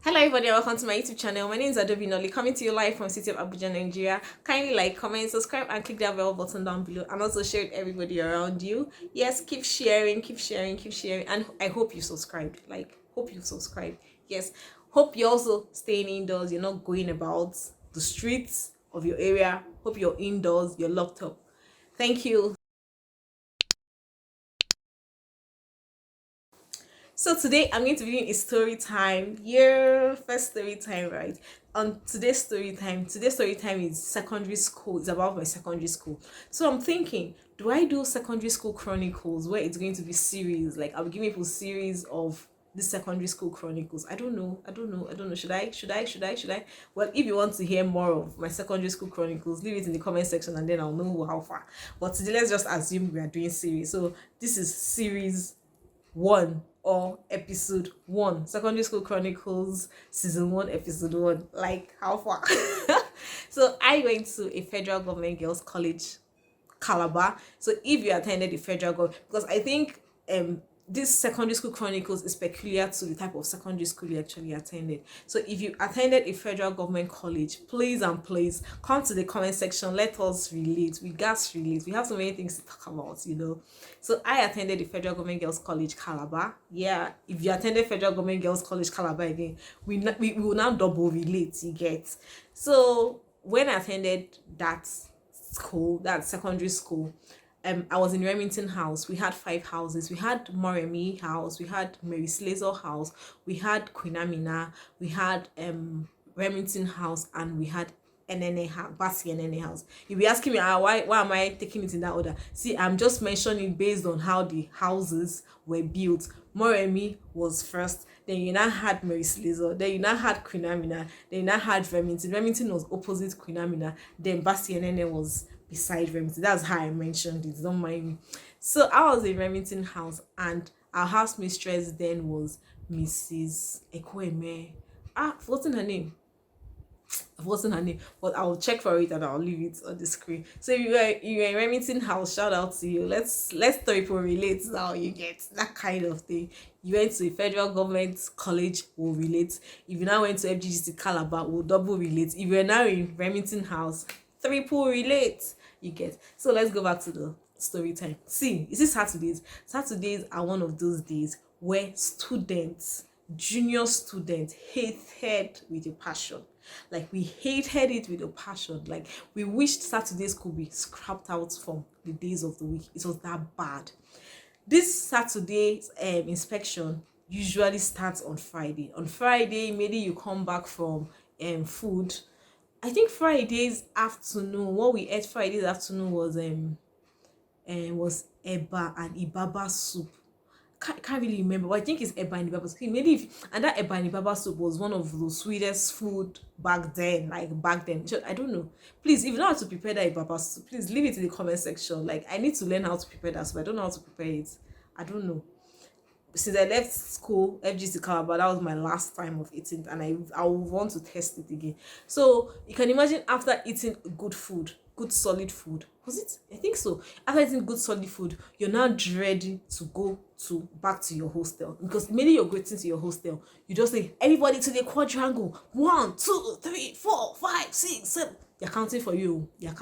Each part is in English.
Hello everybody and welcome to my YouTube channel. My name is Adobe Nolly, coming to you live from city of Abuja, Nigeria. Kindly like, comment, subscribe and click that bell button down below and also share it with everybody around you. Yes, keep sharing, keep sharing, keep sharing, and I hope you subscribed. Hope you subscribed. Yes, hope you're also staying indoors, you're not going about the streets of your area. Hope you're indoors, you're locked up. Thank you. So today I'm going to be doing a story time. Yeah, first story time, right? On today's story time is secondary school. It's about my secondary school. So I'm thinking, do I do secondary school chronicles where it's going to be series? Like I'll be giving people series of the secondary school chronicles. I don't know. Should I? Well, if you want to hear more of my secondary school chronicles, leave it in the comment section and then I'll know how far. But today let's just assume we are doing series. So this is series one or episode one, secondary school chronicles season one episode one. Like how far? So I went to a federal government girls college, Calabar. So if you attended the federal government, because I think this secondary school chronicles is peculiar to the type of secondary school you actually attended. So if you attended a federal government college, please and please come to the comment section. Let us relate. We guys relate. We have so many things to talk about. So I attended the federal government girls college Calabar. Yeah, if you attended federal government girls college Calabar again, we will now double relate. You get. So when I attended that school, that secondary school, I was in Remington House. We had five houses. We had Moremi House. We had Mary Slazer House. We had Queen Amina. We had Remington House, and we had NNA House, Basi NNA House. You'll be asking me, why am I taking it in that order? See, I'm just mentioning based on how the houses were built. Moremi was first, then you now had Mary Slazer, then you now had Queen Amina, then you now had Remington. Remington was opposite Queen Amina, then Basi NNA was beside Remington. That's how I mentioned it. Don't mind me. So I was in Remington House, and our house mistress then was Mrs. Ekweme. I've forgotten her name. But I'll check for it and I'll leave it on the screen. So if you're in Remington House, shout out to you. Let's people relate now. You get that kind of thing. You went to a federal government college, will relate. If you now went to FGGC Calabar, will double relate. If you're now in Remington House, triple relate. You get. So let's go back to the story time. See, is this Saturdays? Saturdays are one of those days where junior students hated with a passion. Like we hated it with a passion. Like we wished Saturdays could be scrapped out from the days of the week. It was that bad. This Saturday's inspection usually starts on Friday. On Friday, maybe you come back from food. I think Friday's afternoon. What we ate Friday's afternoon was eba and ibaba soup. Can't really remember, but I think it's eba and ibaba soup. Maybe and that eba and ibaba soup was one of the sweetest food back then. Like back then, I don't know. Please, if you know how to prepare that ibaba soup, please leave it in the comment section. Like I need to learn how to prepare that soup. I don't know how to prepare it. I don't know. Since I left school, FGC Calabar, that was my last time of eating, and I will want to test it again. So you can imagine after eating good solid food, was it? I think so. After eating good solid food, you're now ready to go back to your hostel, because maybe you're getting to your hostel, you just say everybody to the quadrangle. 1, 2, 3, 4, 5, 6, 7. They're counting for you. You have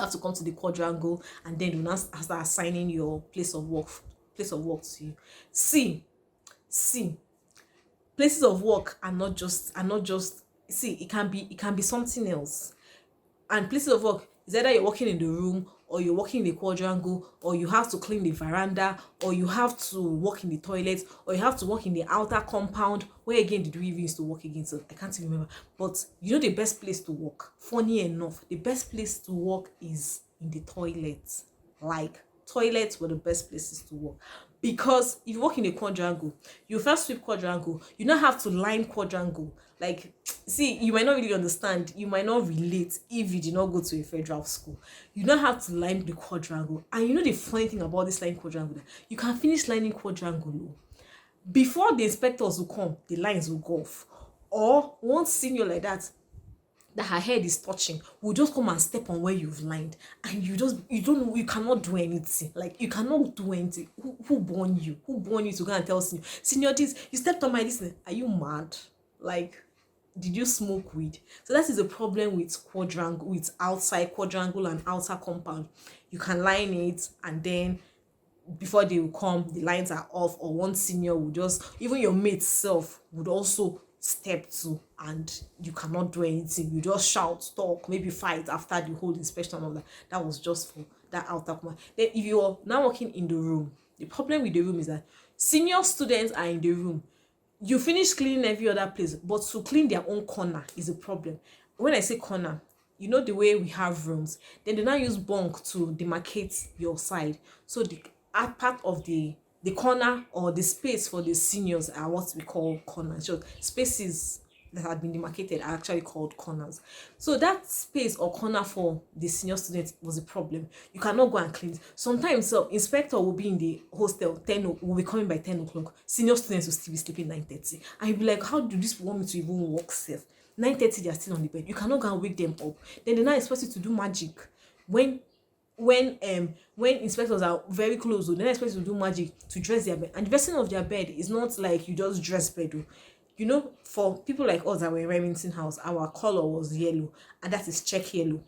to come to the quadrangle, and then you now start assigning your place of work to you. See, places of work are not just see, it can be something else. And places of work is either you're working in the room, or you're working in the quadrangle, or you have to clean the veranda, or you have to work in the toilet, or you have to work in the outer compound. Where again did we even used to work again? So I can't even remember. But the best place to work, funny enough, the best place to work is in the toilet. Like toilets were the best places to work, because if you work in a quadrangle, you first sweep quadrangle, you now have to line quadrangle. Like, see, you might not really understand, you might not relate if you did not go to a federal school. You now have to line the quadrangle, and the funny thing about this line quadrangle, you can finish lining quadrangle before the inspectors will come. The lines will go off, or one senior like that that her head is touching will just come and step on where you've lined, and you don't know, you cannot do anything. Like, you cannot do anything. Who born you? Who born you to go and tell senior this? You stepped on my this. Are you mad? Like, did you smoke weed? So that is a problem with quadrangle, with outside quadrangle and outer compound. You can line it, and then before they will come, the lines are off, or one senior will just, even your mate self would also step to, and you cannot do anything. You just shout, talk, maybe fight after the whole inspection of that. That was just for that outer command. Then if you're now working in the room, the problem with the room is that senior students are in the room. You finish cleaning every other place, but to clean their own corner is a problem. When I say corner, you know the way we have rooms, then they now use bunk to demarcate your side. So the part of the corner, or the space for the seniors, are what we call corners. So spaces that had been demarcated are actually called corners. So that space or corner for the senior students was a problem. You cannot go and clean it. Sometimes inspector will be in the hostel, will be coming by 10 o'clock. Senior students will still be sleeping 9:30. And you'll be like, how do this want me to even walk safe? 9:30 they are still on the bed. You cannot go and wake them up. Then they now expect you to do magic. When inspectors are very close, they're not expected to do magic to dress their bed. And the dressing of their bed is not like you just dress bed. You know, for people like us that were in Remington House, our color was yellow, and that is check yellow.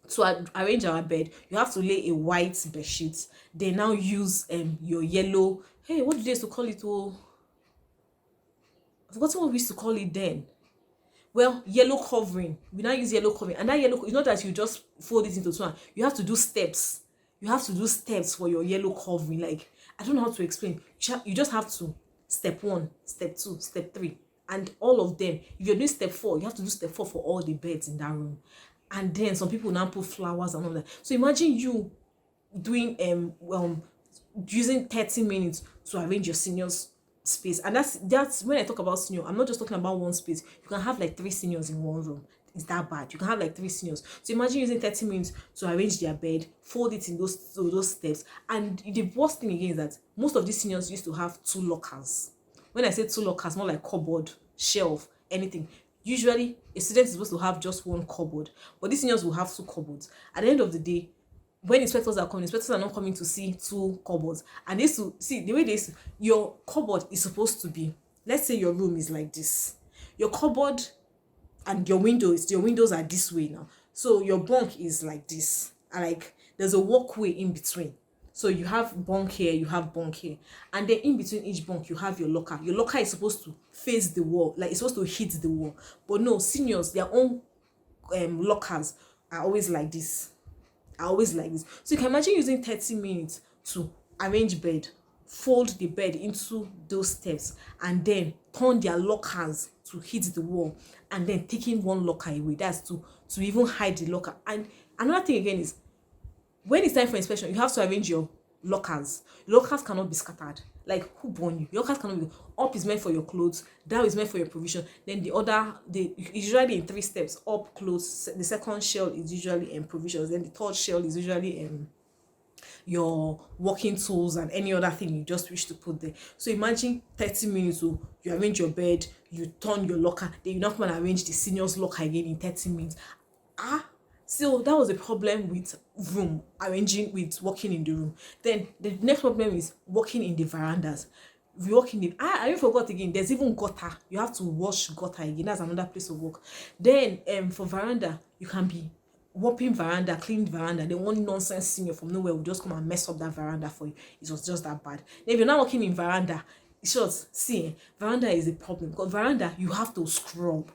To arrange our bed, you have to lay a white bed sheet. They now use your yellow. Hey, what do they used to call it? Oh, I've forgotten what we used to call it then. Well, yellow covering. We now use yellow covering, and that yellow, it's not that you just fold it into two. You have to do steps. You have to do steps for your yellow covering. Like, I don't know how to explain. You just have to step 1, step 2, step 3, and all of them. If you're doing step 4, you have to do step 4 for all the beds in that room. And then some people now put flowers and all that. So imagine you doing using 30 minutes to arrange your seniors space. And that's when I talk about senior, I'm not just talking about one space. You can have like 3 seniors in one room. It's that bad. You can have like 3 seniors. So imagine using 30 minutes to arrange their bed, fold it in those steps. And the worst thing again is that most of these seniors used to have 2 lockers. When I say 2 lockers, more like cupboard, shelf, anything. Usually a student is supposed to have just 1 cupboard, but these seniors will have 2 cupboards. At the end of the day, when inspectors are coming, inspectors are not coming to see 2 cupboards. And they used to see the way your cupboard is supposed to be. Let's say your room is like this. Your cupboard and your windows are this way now. So your bunk is like this. And like there's a walkway in between. So you have bunk here, you have bunk here. And then in between each bunk, you have your locker. Your locker is supposed to face the wall. Like, it's supposed to hit the wall. But no, seniors, their own lockers are always like this. So you can imagine using 30 minutes to arrange bed, fold the bed into those steps, and then turn their lockers to hit the wall, and then taking 1 locker away. That's to even hide the locker. And another thing again is, when it's time for inspection, you have to arrange your lockers. Lockers cannot be scattered. Like, who born you? Lockers cannot be. Up is meant for your clothes, down is meant for your provision. Then usually in 3 steps. Up, clothes. The second shell is usually provisions. Then the third shell is usually your working tools and any other thing you just wish to put there. So imagine 30 minutes. You arrange your bed, you turn your locker, then you now come and arrange the senior's locker again in 30 minutes. So that was a problem with working in the room. Then the next problem is working in the verandas. I even forgot again, there's even gutter. You have to wash gutter again. That's another place of work. Then for veranda, you can be whopping veranda, clean veranda. Then one nonsense senior from nowhere will just come and mess up that veranda for you. It was just that bad. Then if you're not working in veranda, veranda is a problem, because veranda, you have to scrub.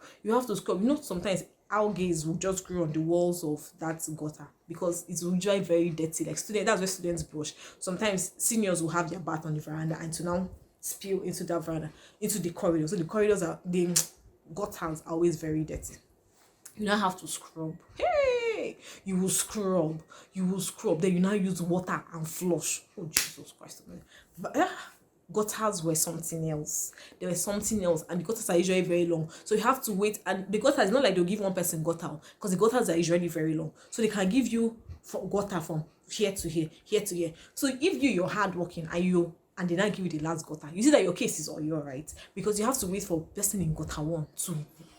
Sometimes algae will just grow on the walls of that gutter because it's usually very dirty. Like that's where students brush. Sometimes seniors will have their bath on the veranda, and to now spill into that veranda, into the corridor. So the gutters are always very dirty. You now have to scrub. Hey, you will scrub. Then you now use water and flush. Oh, Jesus Christ. But gutters were something else. There was something else, and the gutters are usually very long. So you have to wait, and the gutters, not like they'll give one person gutter, because the gutters are usually very long. So they can give you gutter from here to here, here to here. So if you're hardworking and they not give you the last gutter, you see that your case is all right, because you have to wait for person in gutter 1 to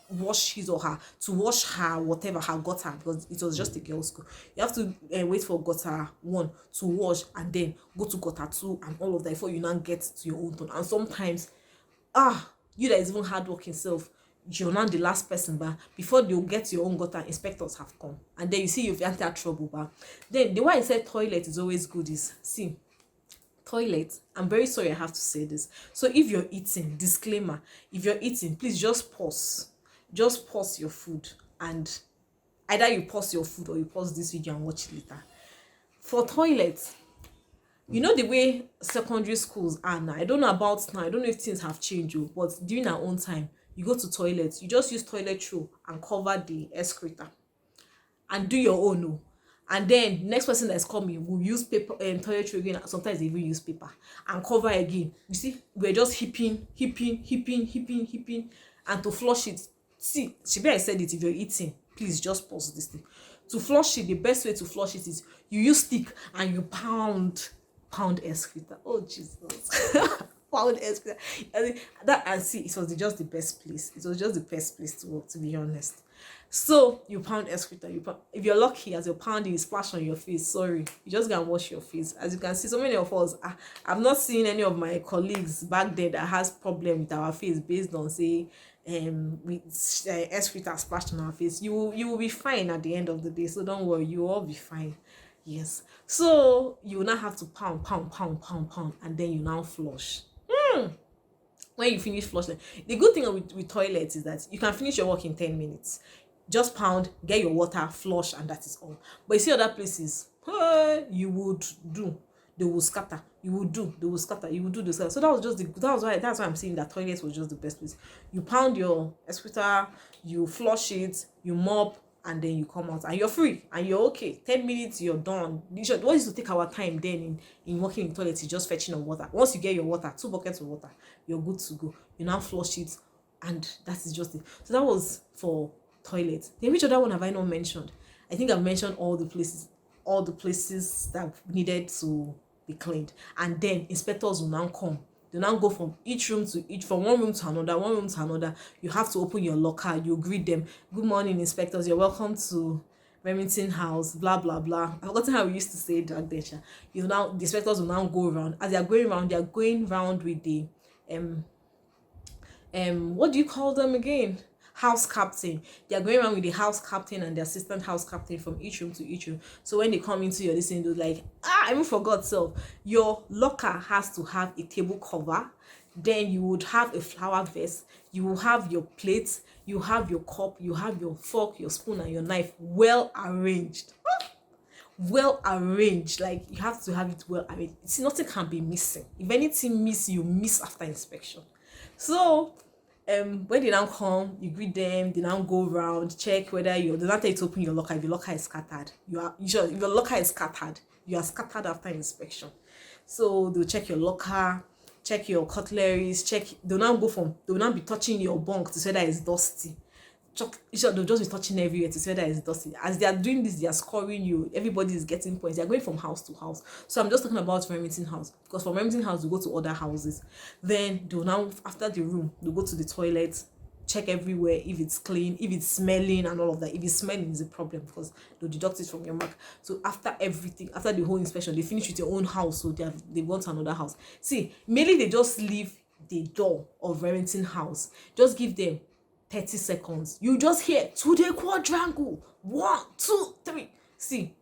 wash his or her, to wash her whatever, her gutter, because it was just a girls' school. You have to wait for gutter one to wash, and then go to gutter two and all of that before you now get to your own turn. And sometimes, you that is even hardworking self, you're not the last person, but before you get to your own gutter, inspectors have come, and then you see you've entered trouble. But then the way I said toilet is always good is, see, toilet, I'm very sorry I have to say this. So if you're eating, disclaimer, if you're eating, please just pause. Just pause your food, and either you pause your food or you pause this video and watch it later. For toilets, you know the way secondary schools are now. I don't know about now. I don't know if things have changed, but during our own time, you go to toilets, you just use toilet roll and cover the excreta and do your own. And then next person that's coming will use paper and toilet roll again. Sometimes they even use paper and cover again. You see, we're just heaping, and to flush it. See, Shibe, I said it. If you're eating, please just pause this thing. To flush it, the best way to flush it is you use stick and you pound excreta. Oh Jesus. Pound excreta. And see, it was just the best place. It was just the best place to work, to be honest. So you pound excreta. If you're lucky, as you're pounding, you splash on your face. Sorry, you just go and wash your face. As you can see, so many of us, I've not seen any of my colleagues back there that has problem with our face based on say with excreta splashed on our face. You will be fine at the end of the day. So don't worry, you will all be fine. Yes. So you will now have to pound, and then you now flush. When you finish flushing, the good thing with toilets is that you can finish your work in 10 minutes. Just pound, get your water, flush, and that is all. But you see other places, you would do, they will scatter. You will do, they will scatter. You will do the scatter. So that's why I'm saying that toilets was just the best place. You pound your excreta, you flush it, you mop, and then you come out and you're free and you're okay. 10 minutes, you're done. What is to take our time then in working in toilets is just fetching of water. Once you get your water, 2 buckets of water, you're good to go. You now flush it, and that is just it. So that was for toilets. Then which other one have I not mentioned? I think I've mentioned all the places that needed to be cleaned. And then inspectors will now come. They now go from from one room to another. You have to open your locker. You greet them. Good morning, inspectors. You're welcome to Remington House. Blah blah blah. I've forgotten how we used to say it back then. The inspectors will now go around. As they are going around with the what do you call them again? House captain. They are going around with the house captain and the assistant house captain from each room to each room. So when they come into your listening, they're like, I even forgot. So your locker has to have a table cover. Then you would have a flower vase. You will have your plates. You have your cup. You have your fork, your spoon, and your knife well arranged. Well arranged. Like you have to have it well arranged. See, nothing can be missing. If anything miss, you miss after inspection. So when they now come, you greet them, they now go around, check whether they not tell you to open your locker. If your locker is scattered, if your locker is scattered, you are scattered after inspection. So they'll check your locker, check your cutleries, they'll now be touching your bunk to say that it's dusty. They'll just be touching everywhere to say that it's dusty. As they are doing this, they are scoring you. Everybody is getting points. They are going from house to house. So I'm just talking about Remington House, because from Remington House we go to other houses. Then they'll now, after the room, they'll go to the toilet, check everywhere if it's clean, if it's smelling and all of that. If it's smelling, is a problem because they'll deduct it from your mark. So after everything, after the whole inspection, they finish with your own house. So they go to another house. See, mainly they just leave the door of Remington House. Just give them 30 seconds. You just hear today quadrangle 1, 2, 3. See,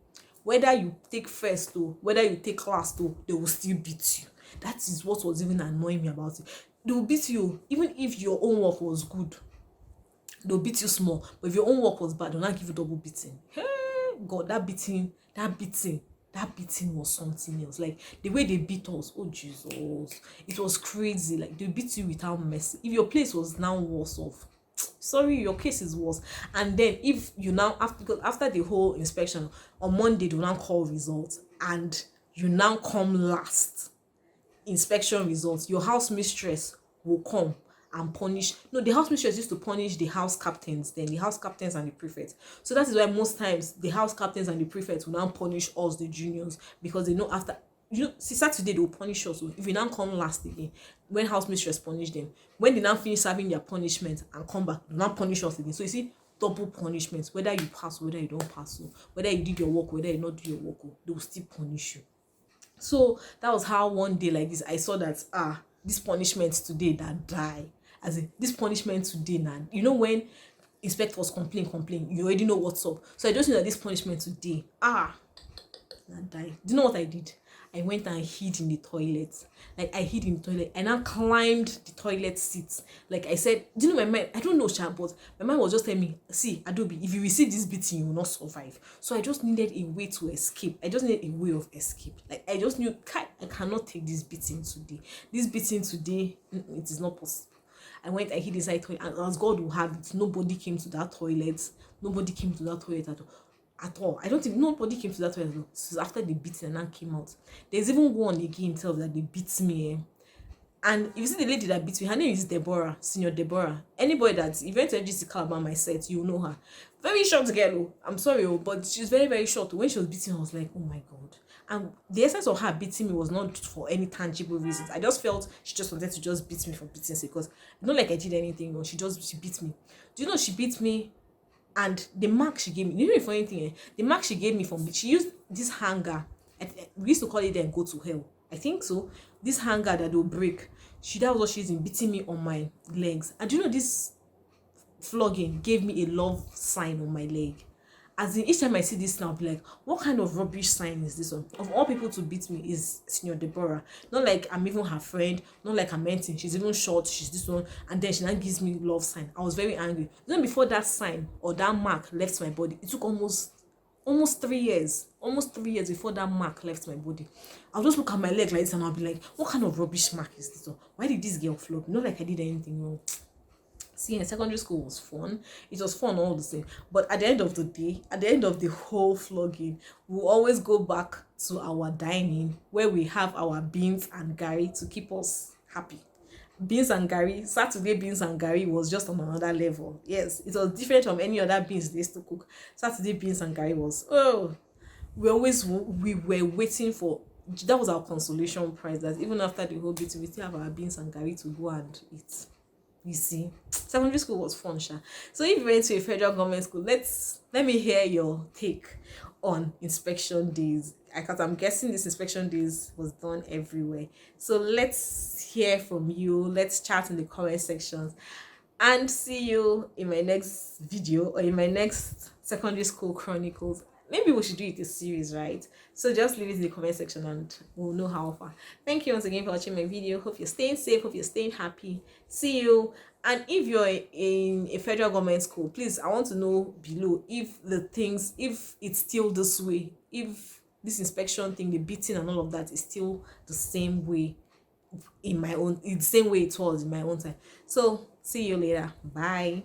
whether you take first or whether you take last or they will still beat you. That is what was even annoying me about it. They will beat you even if your own work was good. They'll beat you small, but if your own work was bad, they'll not give you double beating. Hey God, that beating was something else. Like the way they beat us, oh Jesus, it was crazy. Like they beat you without mercy. If your place was now worse off, sorry, your case is worse. And then if you now after the whole inspection on Monday, they will now call results, and you now come last. Inspection results, your house mistress will come and punish. No, the house mistress used to punish the house captains, then the house captains and the prefects. So that is why most times the house captains and the prefects will now punish us, the juniors, because they know after see, Saturday they will punish us. If you now come last again, when house mistress punish them, when they now finish serving their punishment and come back, they now punish us again. So you see, double punishment, whether you pass, whether you don't pass, whether you did your work, whether you not do your work, they will still punish you. So that was how one day like this I saw that this punishment today that die. As in this punishment today now. You know when inspectors complain, you already know what's up. So I just know that this punishment today, that die. Do you know what I did? I went and hid in the toilet. Like I hid in the toilet. I now climbed the toilet seats. Like I said, do you know my mind? I don't know, Sha, but my mind was just telling me, see, Adobe, if you receive this beating, you will not survive. So I just needed a way to escape. I just needed a way of escape. Like I just knew, I cannot take this beating today. This beating today, it is not possible. I went, I hid inside toilet, and as God will have it, nobody came to that toilet. Nobody came to that toilet at all. I don't think nobody came to that toilet. So after the beating and then came out. There's even one again tells that they beat me. And if you see the lady that beat me, her name is Deborah, Senior Deborah. Anybody that, if you went to FGC Calabar my set, you know her. Very short girl. I'm sorry, but she's very, very short. When she was beating, I was like, oh my God. And the essence of her beating me was not for any tangible reasons. I just felt she just wanted to just beat me for beating sake, because not like I did anything wrong. She beat me. Do you know she beat me? And the mark she gave me, you know the funny thing, the mark she gave me from, she used this hanger. We used to call it then go to hell. I think so. This hanger that will break. That was what she's in, beating me on my legs. And you know this flogging gave me a love sign on my leg. As in, each time I see this now, I'll be like, what kind of rubbish sign is this one? Of all people to beat me is Senior Deborah. Not like I'm even her friend, not like I'm mentioning. She's even short, she's this one, and then she now gives me love sign. I was very angry. Then before that sign or that mark left my body, it took almost 3 years. Almost 3 years before that mark left my body. I'll just look at my leg like this and I'll be like, what kind of rubbish mark is this one? Why did this girl flog me? Not like I did anything wrong. See, in secondary school was fun. It was fun all the same. But at the end of the day, at the end of the whole flogging, we'll always go back to our dining where we have our beans and gari to keep us happy. Beans and gari, Saturday beans and gari was just on another level. Yes, it was different from any other beans they used to cook. Saturday beans and gari was, we were waiting for, that was our consolation prize, that even after the whole bit, we still have our beans and gari to go and eat. You see, secondary school was fun, Sha. So if you went to a federal government school, let me hear your take on inspection days. Because I'm guessing this inspection days was done everywhere. So let's hear from you. Let's chat in the comment sections. And see you in my next video or in my next secondary school chronicles. Maybe we should do it a series, right? So just leave it in the comment section and we'll know how far. Thank you once again for watching my video. Hope you're staying safe. Hope you're staying happy. See you. And if you're in a federal government school, please, I want to know below if it's still this way. If this inspection thing, the beating and all of that is still the same way it's the same way it was in my own time. So see you later. Bye.